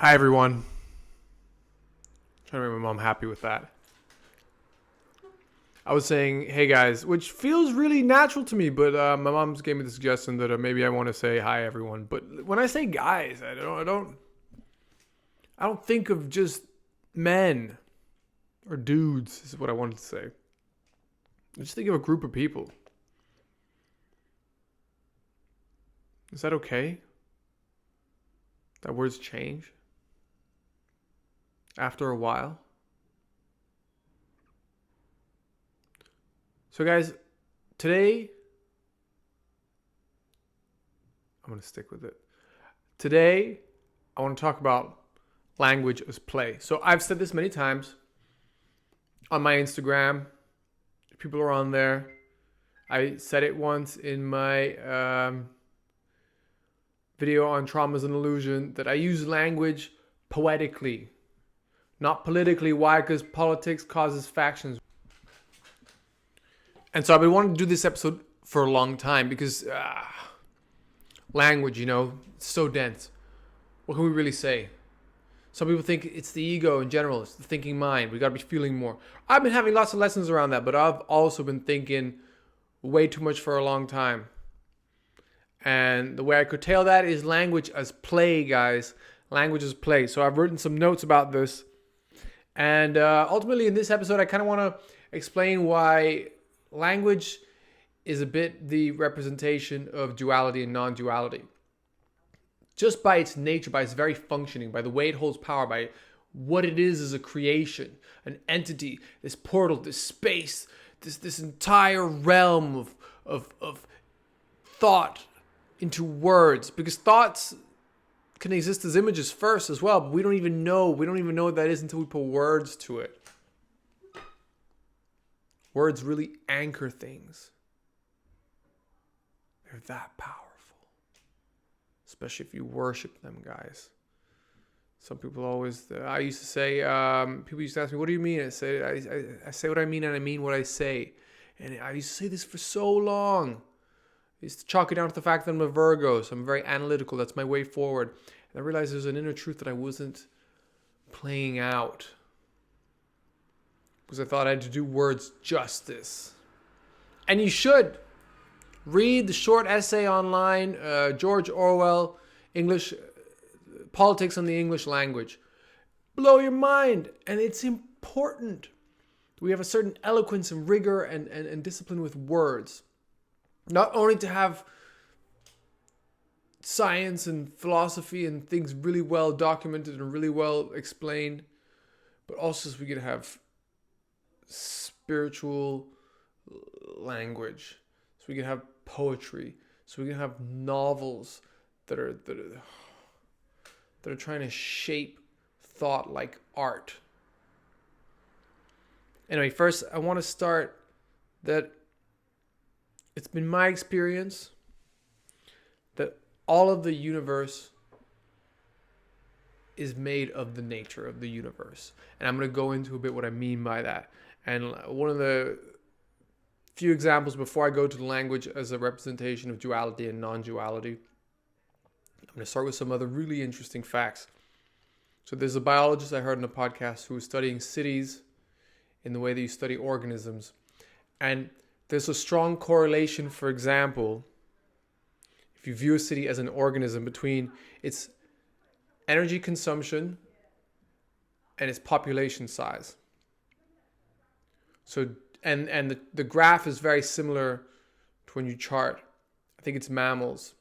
Hi everyone. Trying to make my mom happy with that. I was saying, hey guys, which feels really natural to me, but my mom gave me the suggestion that maybe I want to say hi everyone. But when I say guys, I don't think of just men or dudes. Is what I wanted to say. I just think of a group of people. Is that okay? That words change after a while. So guys, today, I'm going to stick with it. Today, I want to talk about language as play. So I've said this many times on my Instagram. People are on there. I said it once in my video on traumas and illusion that I use language poetically, not politically. Why? Because politics causes factions. And so I've been wanting to do this episode for a long time because language, it's so dense. What can we really say? Some people think it's the ego in general. It's the thinking mind. We got to be feeling more. I've been having lots of lessons around that, but I've also been thinking way too much for a long time. And the way I curtail that is language as play, guys. Language as play. So I've written some notes about this. And ultimately in this episode, I kind of want to explain why language is a bit the representation of duality and non-duality. Just by its nature, by its very functioning, by the way it holds power, by what it is as a creation, an entity, this portal, this space, this entire realm of thought into words. Because thoughts can exist as images first as well, but we don't even know what that is until we put words to it. Words really anchor things. They're that powerful. Especially if you worship them, guys. Some people always, I used to say, people used to ask me, what do you mean? I say what I mean and I mean what I say. And I used to say this for so long. I used to chalk it down to the fact that I'm a Virgo, so I'm very analytical. That's my way forward. And I realized there's an inner truth that I wasn't playing out. Because I thought I had to do words justice. And you should. Read the short essay online, George Orwell, English Politics on the English Language. Blow your mind. And it's important. We have a certain eloquence and rigor and discipline with words. Not only to have science and philosophy and things really well documented and really well explained, but also so we can have spiritual language, so we can have poetry, so we can have novels that are trying to shape thought like art. Anyway, first I want to start that it's been my experience that all of the universe is made of the nature of the universe. And I'm going to go into a bit what I mean by that. And one of the few examples before I go to the language as a representation of duality and non-duality, I'm going to start with some other really interesting facts. So there's a biologist I heard in a podcast who was studying cities in the way that you study organisms. And there's a strong correlation, for example, if you view a city as an organism, between its energy consumption and its population size. So, and the graph is very similar to when you chart. I think it's mammals.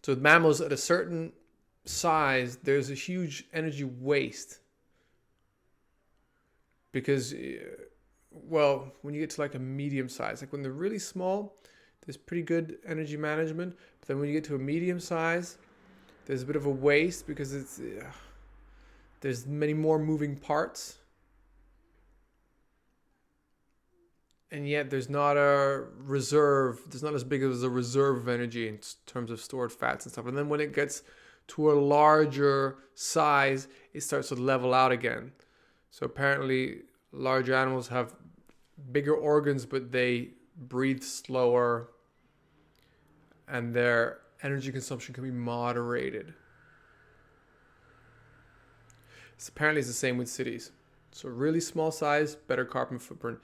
So with mammals at a certain size, there's a huge energy waste. Because, well, when you get to like a medium size, like when they're really small, there's pretty good energy management. But then when you get to a medium size, there's a bit of a waste because there's many more moving parts. And yet there's not a reserve, there's not as big as a reserve of energy in terms of stored fats and stuff. And then when it gets to a larger size, it starts to level out again. So apparently larger animals have bigger organs, but they breathe slower and their energy consumption can be moderated. Apparently it's the same with cities. So really small size, better carbon footprint.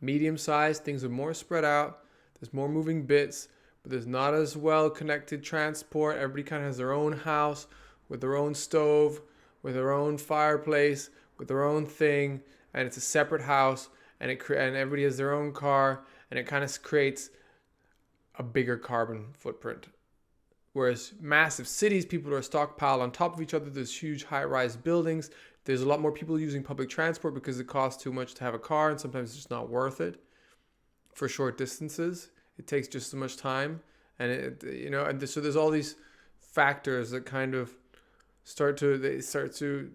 Medium size, things are more spread out. There's more moving bits, but there's not as well connected transport. Everybody kind of has their own house with their own stove, with their own fireplace, with their own thing, and it's a separate house, and and everybody has their own car, and it kind of creates a bigger carbon footprint. Whereas massive cities, people are stockpiled on top of each other. There's huge high-rise buildings. There's a lot more people using public transport because it costs too much to have a car, and sometimes it's just not worth it for short distances. It takes just so much time, and so there's all these factors that kind of start to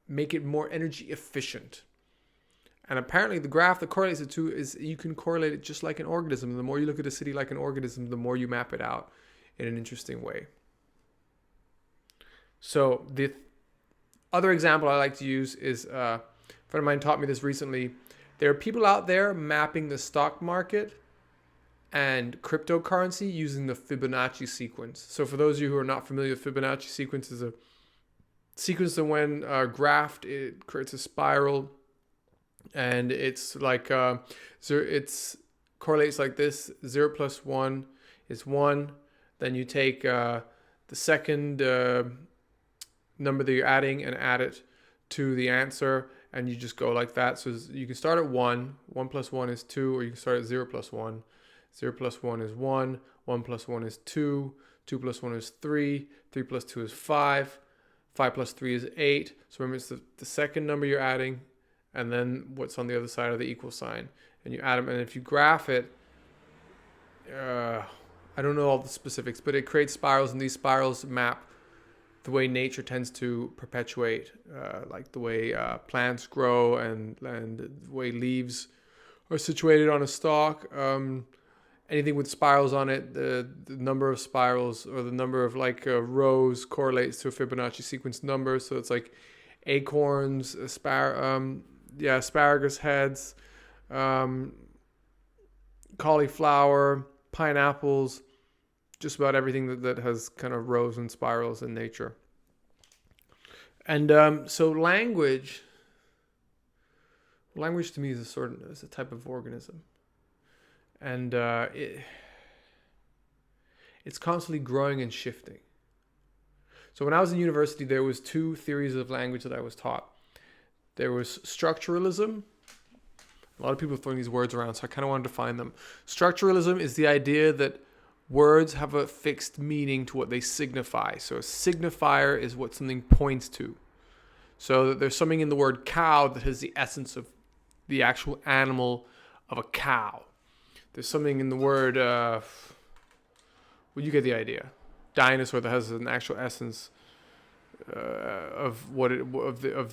make it more energy efficient. And apparently the graph that correlates the two is you can correlate it just like an organism. The more you look at a city like an organism, the more you map it out in an interesting way. So the other example I like to use is a friend of mine taught me this recently. There are people out there mapping the stock market and cryptocurrency using the Fibonacci sequence. So for those of you who are not familiar, the Fibonacci sequence is a sequence that when graphed, it creates a spiral, and it's like it's correlates like this: 0 plus 1 is 1. Then you take the second number that you're adding and add it to the answer, and you just go like that. So you can start at 1. 1 plus 1 is 2, or you can start at 0 plus 1. 0 plus 1 is 1. 1 plus 1 is 2. 2 plus 1 is 3. 3 plus 2 is 5. 5 plus 3 is 8. So remember, it's the second number you're adding, and then what's on the other side of the equal sign. And you add them, and if you graph it, I don't know all the specifics, but it creates spirals, and these spirals map the way nature tends to perpetuate, like the way plants grow and the way leaves are situated on a stalk. Anything with spirals on it, the number of spirals or the number of rows correlates to a Fibonacci sequence number. So it's like acorns, asparagus heads, cauliflower, pineapples, just about everything that has kind of rows and spirals in nature. And so language to me is a type of organism. And it's constantly growing and shifting. So when I was in university, there was 2 theories of language that I was taught. There was structuralism. A lot of people are throwing these words around, so I kind of want to define them. Structuralism is the idea that words have a fixed meaning to what they signify. So a signifier is what something points to. So there's something in the word cow that has the essence of the actual animal of a cow. There's something in the word, well, you get the idea. Dinosaur that has an actual essence of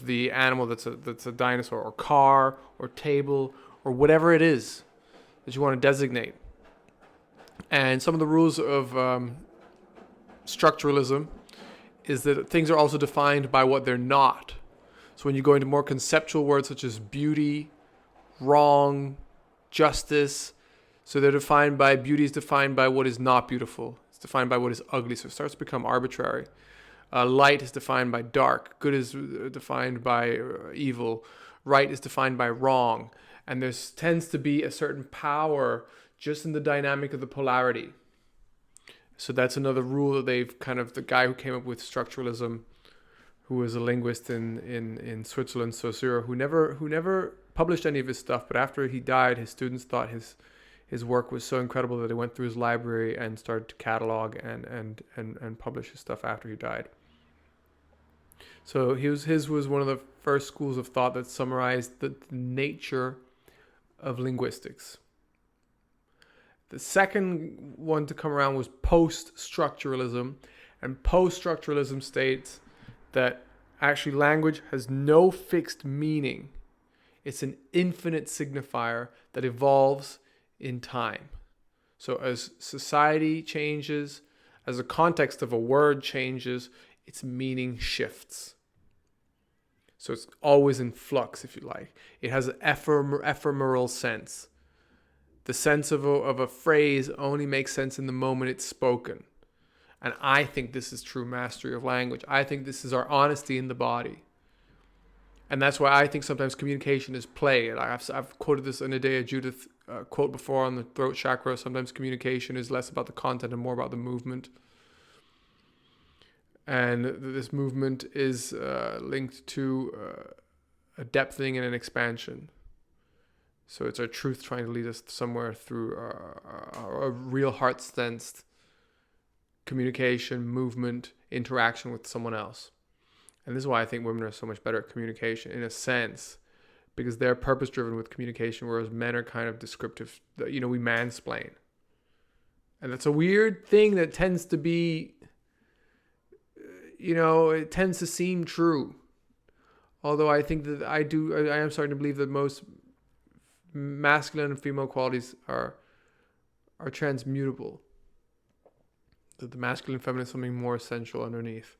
the animal that's a dinosaur, or car, or table, or whatever it is that you want to designate. And some of the rules of structuralism is that things are also defined by what they're not. So when you go into more conceptual words such as beauty, wrong, justice, so they're defined by, beauty is defined by what is not beautiful. It's defined by what is ugly. So it starts to become arbitrary. Light is defined by dark. Good is defined by evil. Right is defined by wrong. And there tends to be a certain power just in the dynamic of the polarity. So that's another rule that the guy who came up with structuralism, who was a linguist in Switzerland, Saussure, who never published any of his stuff, but after he died, his students thought his work was so incredible that they went through his library and started to catalog and publish his stuff after he died. So his was one of the first schools of thought that summarized the nature of linguistics. The second one to come around was post-structuralism, and post-structuralism states that actually language has no fixed meaning. It's an infinite signifier that evolves in time. So as society changes, as the context of a word changes, its meaning shifts. So it's always in flux, if you like. It has an ephemeral sense. The sense of a phrase only makes sense in the moment it's spoken. And I think this is true mastery of language. I think this is our honesty in the body. And that's why I think sometimes communication is play. And I've quoted this in a Day of Judith quote before on the throat chakra. Sometimes communication is less about the content and more about the movement. And this movement is linked to a depthing and an expansion. So it's our truth trying to lead us somewhere through a real heart-sensed communication, movement, interaction with someone else. And this is why I think women are so much better at communication, in a sense, because they're purpose-driven with communication, whereas men are kind of descriptive. We mansplain. And that's a weird thing that tends to be, it tends to seem true. Although I think that I am starting to believe that most masculine and female qualities are transmutable. That the masculine and feminine is something more essential underneath.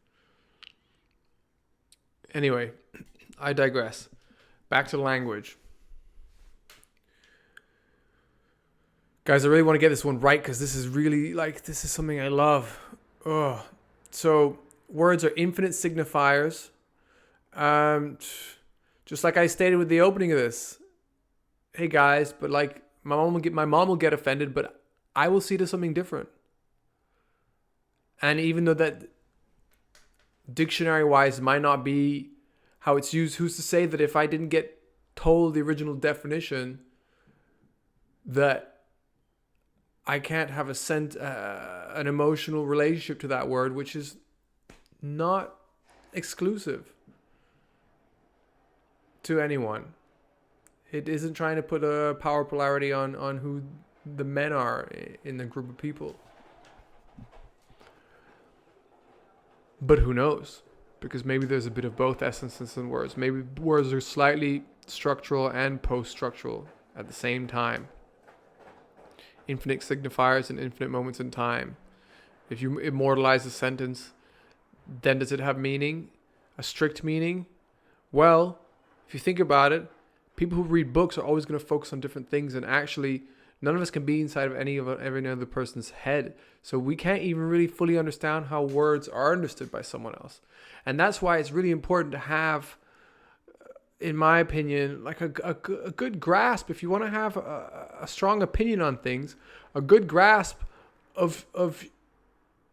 Anyway, I digress. Back to language. Guys, I really want to get this one right because this is really, this is something I love. So, words are infinite signifiers. Just like I stated with the opening of this. Hey guys, but my mom will get offended, but I will see it as something different. And even though that dictionary-wise might not be how it's used, who's to say that if I didn't get told the original definition, that I can't have an emotional relationship to that word, which is not exclusive to anyone. It isn't trying to put a power polarity on who the men are in the group of people. But who knows? Because maybe there's a bit of both essences in words. Maybe words are slightly structural and post-structural at the same time. Infinite signifiers and infinite moments in time. If you immortalize a sentence, then does it have meaning? A strict meaning? Well, if you think about it, people who read books are always going to focus on different things, and actually none of us can be inside of any other person's head. So we can't even really fully understand how words are understood by someone else. And that's why it's really important to have, in my opinion, a good grasp. If you want to have a strong opinion on things, a good grasp of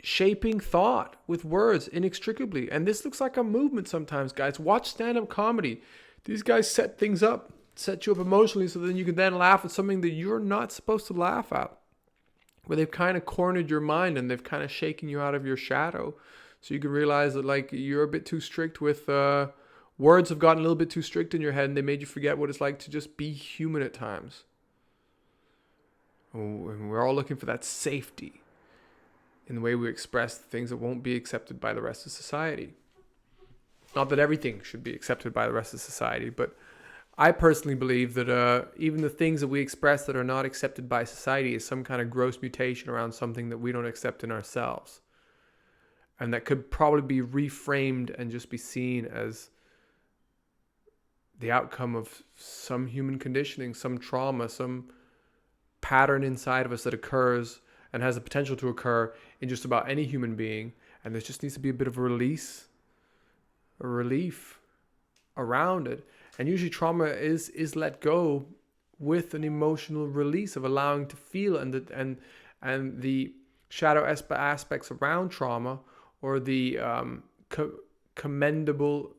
shaping thought with words inextricably. And this looks like a movement sometimes, guys. Watch stand-up comedy. These guys set you up emotionally so then you can then laugh at something that you're not supposed to laugh at. Where they've kind of cornered your mind and they've kind of shaken you out of your shadow. So you can realize that you're a bit too strict with, words have gotten a little bit too strict in your head and they made you forget what it's like to just be human at times. And we're all looking for that safety in the way we express things that won't be accepted by the rest of society. Not that everything should be accepted by the rest of society, but I personally believe that even the things that we express that are not accepted by society is some kind of gross mutation around something that we don't accept in ourselves. And that could probably be reframed and just be seen as the outcome of some human conditioning, some trauma, some pattern inside of us that occurs and has the potential to occur in just about any human being. And there just needs to be a bit of a relief around it. And usually trauma is let go with an emotional release of allowing to feel, and the shadow aspects around trauma, or the condemnable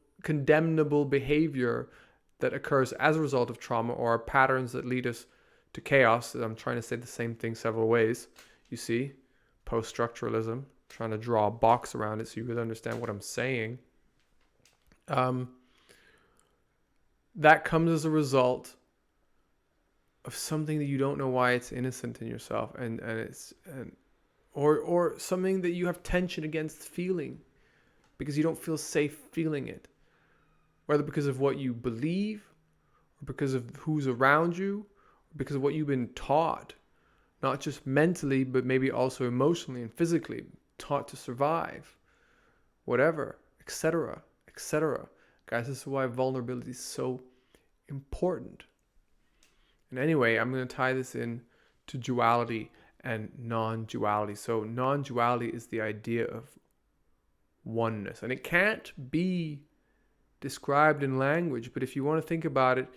behavior that occurs as a result of trauma, or patterns that lead us to chaos. I'm trying to say the same thing several ways. You see, post-structuralism, trying to draw a box around it so you really understand what I'm saying. That comes as a result of something that you don't know why it's innocent in yourself, or something that you have tension against feeling because you don't feel safe feeling it, whether because of what you believe, or because of who's around you, or because of what you've been taught, not just mentally but maybe also emotionally and physically, taught to survive, whatever, etc., etc. Guys, this is why vulnerability is so important. And anyway, I'm going to tie this in to duality and non-duality. So non-duality is the idea of oneness, and it can't be described in language, but if you want to think about it,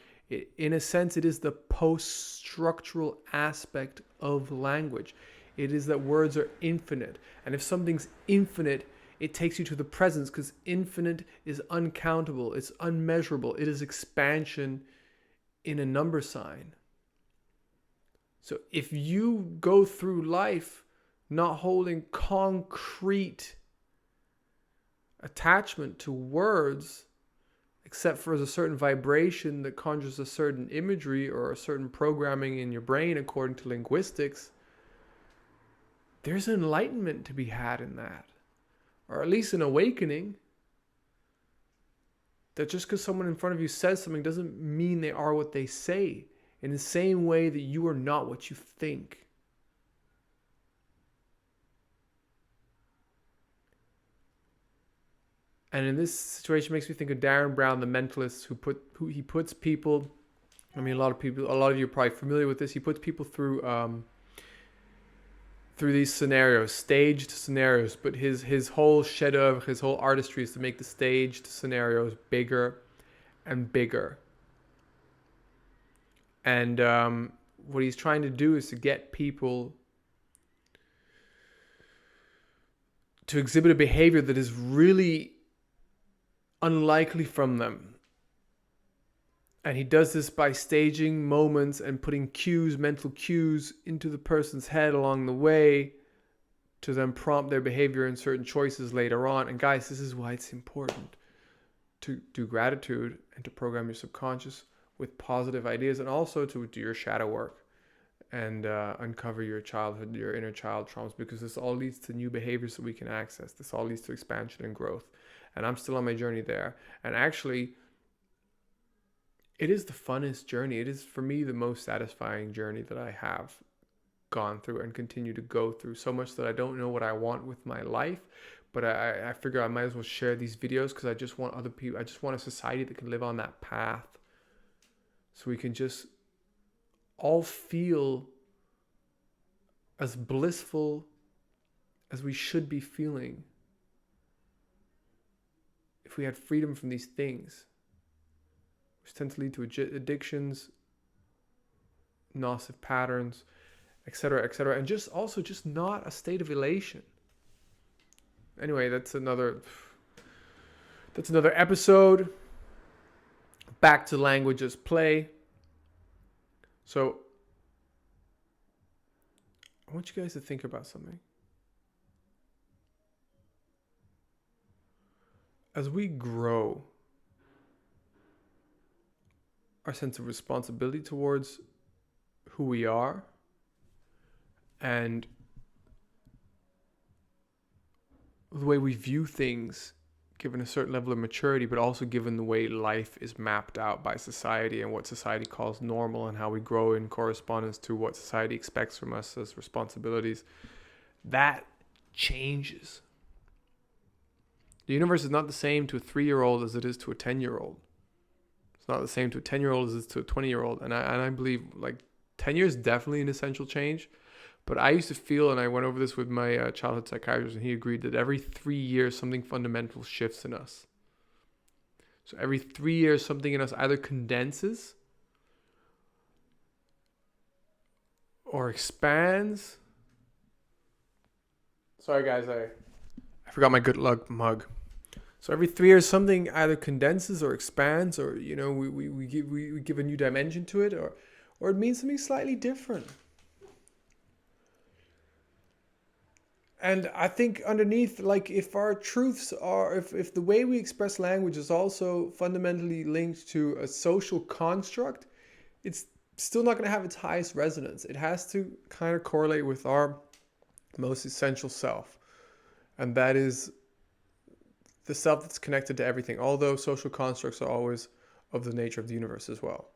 in a sense, it is the post-structural aspect of language. It is that words are infinite, and if something's infinite, it takes you to the presence, because infinite is uncountable, it's unmeasurable, it is expansion in a number sign. So if you go through life not holding concrete attachment to words, except for a certain vibration that conjures a certain imagery or a certain programming in your brain according to linguistics, there's enlightenment to be had in that. Or at least an awakening. That just because someone in front of you says something doesn't mean they are what they say. In the same way that you are not what you think. And in this situation, it makes me think of Darren Brown, the mentalist, who he puts people. I mean, a lot of you are probably familiar with this. He puts people through these scenarios, staged scenarios. But his whole chef-d'oeuvre, his whole artistry is to make the staged scenarios bigger and bigger. And what he's trying to do is to get people to exhibit a behavior that is really unlikely from them. And he does this by staging moments and putting mental cues into the person's head along the way to then prompt their behavior and certain choices later on. And guys, this is why it's important to do gratitude and to program your subconscious with positive ideas, and also to do your shadow work and uncover your childhood, your inner child traumas, because this all leads to new behaviors that we can access. This all leads to expansion and growth. And I'm still on my journey there. And actually, it is the funnest journey. It is, for me, the most satisfying journey that I have gone through and continue to go through. So much that I don't know what I want with my life, but I figure I might as well share these videos, because I just want other people, I just want a society that can live on that path. So we can just all feel as blissful as we should be feeling if we had freedom from these things, which tend to lead to addictions, nocive patterns, etc., and just not a state of elation. Anyway, that's another episode. Back to language as play. So I want you guys to think about something. As we grow our sense of responsibility towards who we are and the way we view things, given a certain level of maturity, but also given the way life is mapped out by society and what society calls normal, and how we grow in correspondence to what society expects from us as responsibilities, that changes. The universe is not the same to a 3-year-old as it is to a 10-year-old. It's not the same to a 10-year-old as it is to a 20-year-old. And I believe, like, 10 years is definitely an essential change. But I used to feel, and I went over this with my childhood psychiatrist, and he agreed that every 3 years something fundamental shifts in us. So every 3 years something in us either condenses or expands. Sorry guys, I forgot my good luck mug. So every 3 years something either condenses or expands, or we give a new dimension to it, or it means something slightly different. And I think underneath, like, if our truths are, if the way we express language is also fundamentally linked to a social construct, it's still not going to have its highest resonance. It has to kind of correlate with our most essential self. And that is the self that's connected to everything, although social constructs are always of the nature of the universe as well.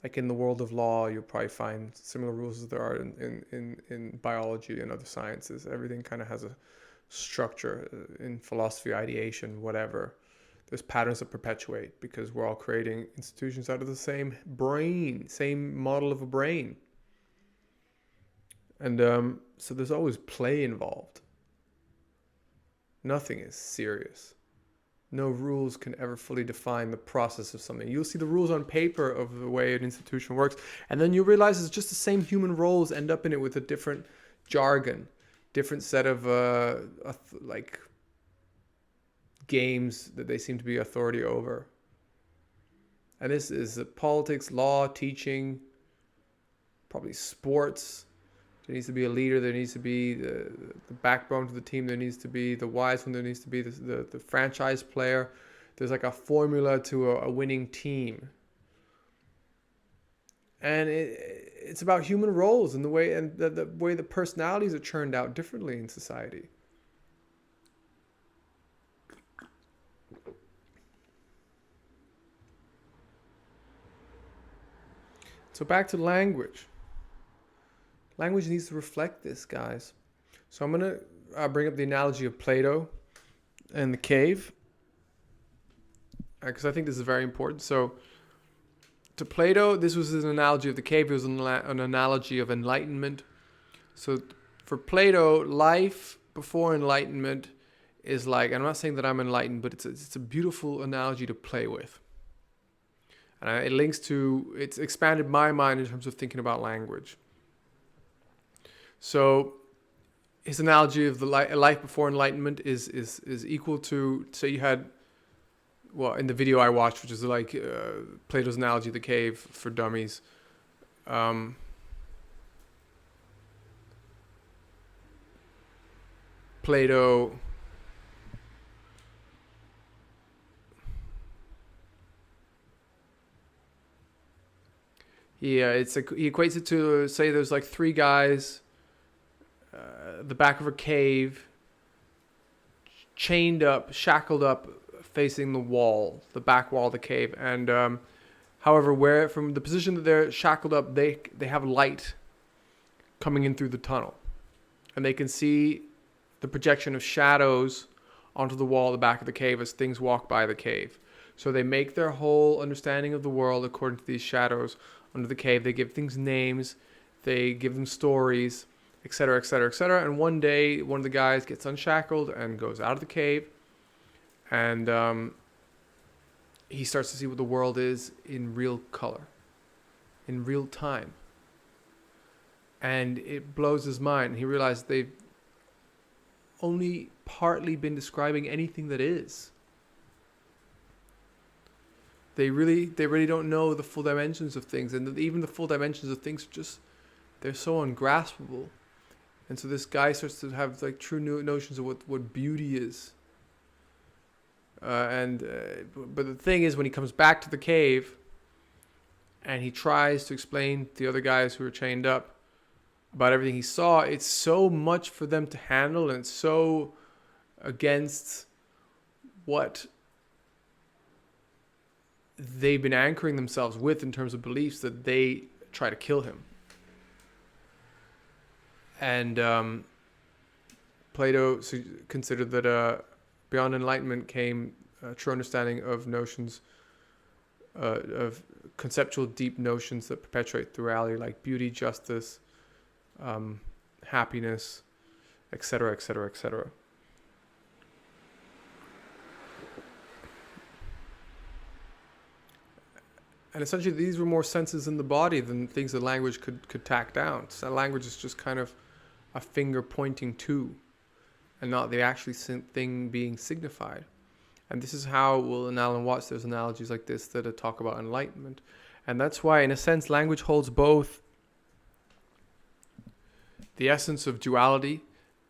Like in the world of law, you'll probably find similar rules as there are in biology and other sciences. Everything kind of has a structure. In philosophy, ideation, whatever. There's patterns that perpetuate because we're all creating institutions out of the same brain, same model of a brain. And so there's always play involved. Nothing is serious. No rules can ever fully define the process of something. You'll see the rules on paper of the way an institution works, and then you realize it's just the same human roles end up in it with a different jargon, different set of like games that they seem to be authority over. And this is politics, law, teaching, probably sports. There needs to be a leader. There needs to be the backbone to the team. There needs to be the wise one. There needs to be the franchise player. There's like a formula to a winning team. And it's about human roles and the way the personalities are churned out differently in society. So back to language. Language needs to reflect this, guys. So I'm going to bring up the analogy of Plato and the cave, because I think this is very important. So to Plato, this was an analogy of the cave. It was an analogy of enlightenment. So for Plato, life before enlightenment is like, and I'm not saying that I'm enlightened, but it's a beautiful analogy to play with. And it links to, it's expanded my mind in terms of thinking about language. So his analogy of the life before enlightenment is equal to, say you had, well, in the video I watched, which is like Plato's analogy of the cave for dummies. Plato he equates it to, say there's like three guys the back of a cave, chained up, shackled up, facing the wall, the back wall of the cave. And however, where from the position that they're shackled up, they have light coming in through the tunnel, and they can see the projection of shadows onto the wall at the back of the cave as things walk by the cave. So they make their whole understanding of the world according to these shadows under the cave. They give things names, they give them stories, etc., etc., etc. And one day, one of the guys gets unshackled and goes out of the cave, and he starts to see what the world is in real color, in real time. And it blows his mind. He realizes they've only partly been describing anything that is. They really don't know the full dimensions of things, and even the full dimensions of things are just, they're so ungraspable. And so this guy starts to have like true notions of what beauty is. But the thing is, when he comes back to the cave and he tries to explain to the other guys who are chained up about everything he saw, it's so much for them to handle, and it's so against what they've been anchoring themselves with in terms of beliefs that they try to kill him. And Plato considered that beyond enlightenment came a true understanding of notions, of conceptual deep notions that perpetuate through reality, like beauty, justice, happiness, etc., etc., etc. And essentially, these were more senses in the body than things that language could tack down. So language is just kind of a finger pointing to, and not the actual thing being signified. And this is how, well, in Alan Watts, there's analogies like this that talk about enlightenment. And that's why, in a sense, language holds both the essence of duality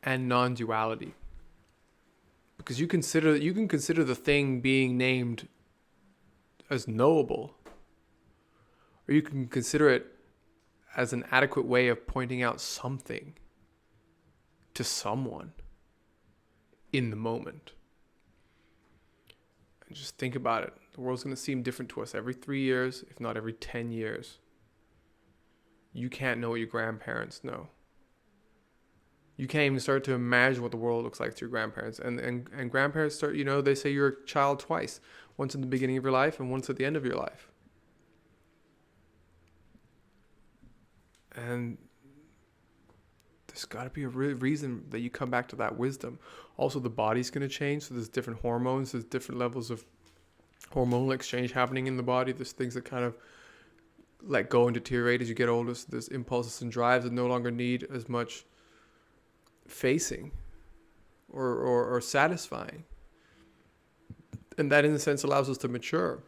and non-duality. Because you can consider the thing being named as knowable, or you can consider it as an adequate way of pointing out something to someone in the moment. And just think about it. The world's going to seem different to us every 3 years, if not every 10 years. You can't know what your grandparents know. You can't even start to imagine what the world looks like to your grandparents. And grandparents start, they say you're a child twice. Once in the beginning of your life and once at the end of your life. And there's got to be a reason that you come back to that wisdom. Also, the body's going to change. So there's different hormones. There's different levels of hormonal exchange happening in the body. There's things that kind of let go and deteriorate as you get older. So there's impulses and drives that no longer need as much facing or satisfying. And that, in a sense, allows us to mature.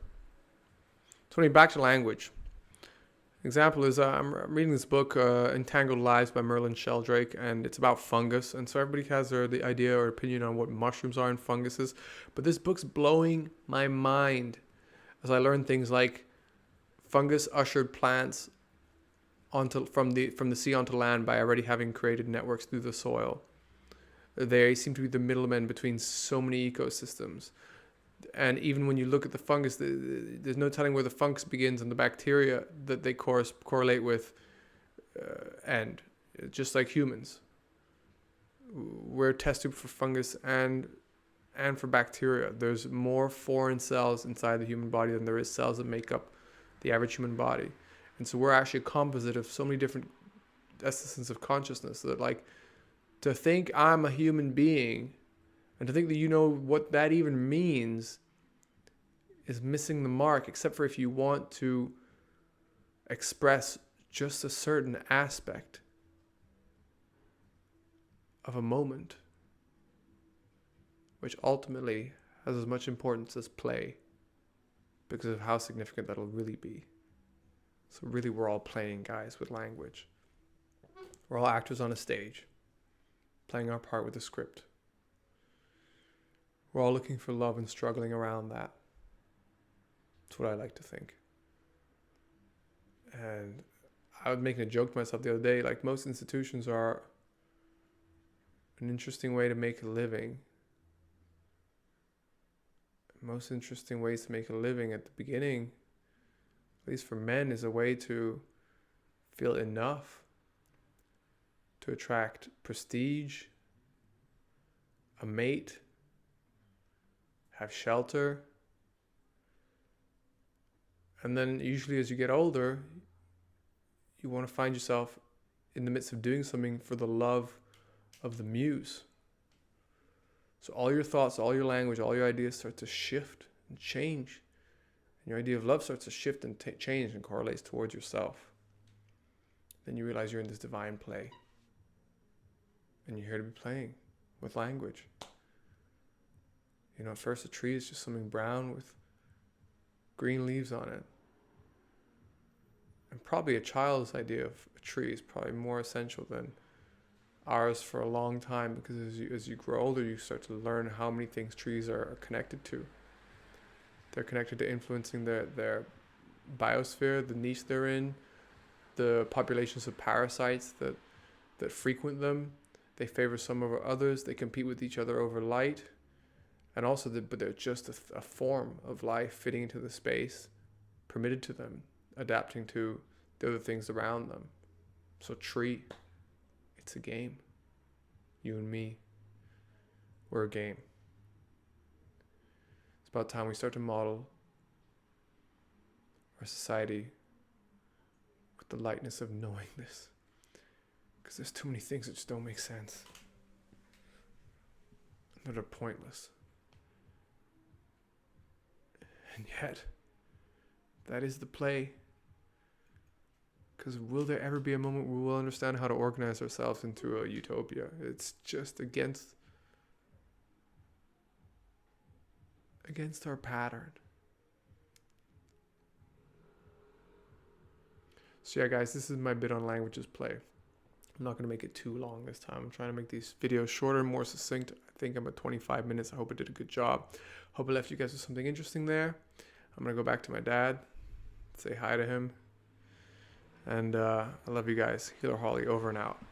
So back to language. Example is I'm reading this book, Entangled Lives by Merlin Sheldrake, and it's about fungus. And so everybody has the idea or opinion on what mushrooms are and funguses. But this book's blowing my mind as I learn things like fungus ushered plants from the sea onto land by already having created networks through the soil. They seem to be the middlemen between so many ecosystems. And even when you look at the fungus, there's no telling where the fungus begins and the bacteria that they correlate with end. Just like humans, we're test tube for fungus and for bacteria. There's more foreign cells inside the human body than there is cells that make up the average human body. And so we're actually a composite of so many different essences of consciousness that, like, to think I'm a human being and to think that you know what that even means is missing the mark, except for if you want to express just a certain aspect of a moment, which ultimately has as much importance as play because of how significant that'll really be. So really, we're all playing, guys, with language. We're all actors on a stage, playing our part with a script. We're all looking for love and struggling around that. That's what I like to think. And I was making a joke to myself the other day, like, most institutions are an interesting way to make a living. Most interesting ways to make a living at the beginning, at least for men, is a way to feel enough to attract prestige, a mate, have shelter. And then usually as you get older, you want to find yourself in the midst of doing something for the love of the muse. So all your thoughts, all your language, all your ideas start to shift and change. And your idea of love starts to shift and change and correlates towards yourself. Then you realize you're in this divine play. And you're here to be playing with language. You know, at first a tree is just something brown with green leaves on it. And probably a child's idea of a tree is probably more essential than ours for a long time, because as you grow older, you start to learn how many things trees are connected to. They're connected to influencing their biosphere, the niche they're in, the populations of parasites that frequent them. They favor some over others. They compete with each other over light. And also, but they're just a form of life fitting into the space permitted to them, adapting to the other things around them. So tree, it's a game. You and me, we're a game. It's about time we start to model our society with the lightness of knowing this. Because there's too many things that just don't make sense. That are pointless. And yet, that is the play. Because will there ever be a moment where we'll understand how to organize ourselves into a utopia? It's just against our pattern. So yeah, guys, this is my bit on languages play. I'm not going to make it too long this time. I'm trying to make these videos shorter, more succinct. I think I'm at 25 minutes. I hope I did a good job. Hope I left you guys with something interesting there. I'm going to go back to my dad, say hi to him. And I love you guys. Healer Holly, over and out.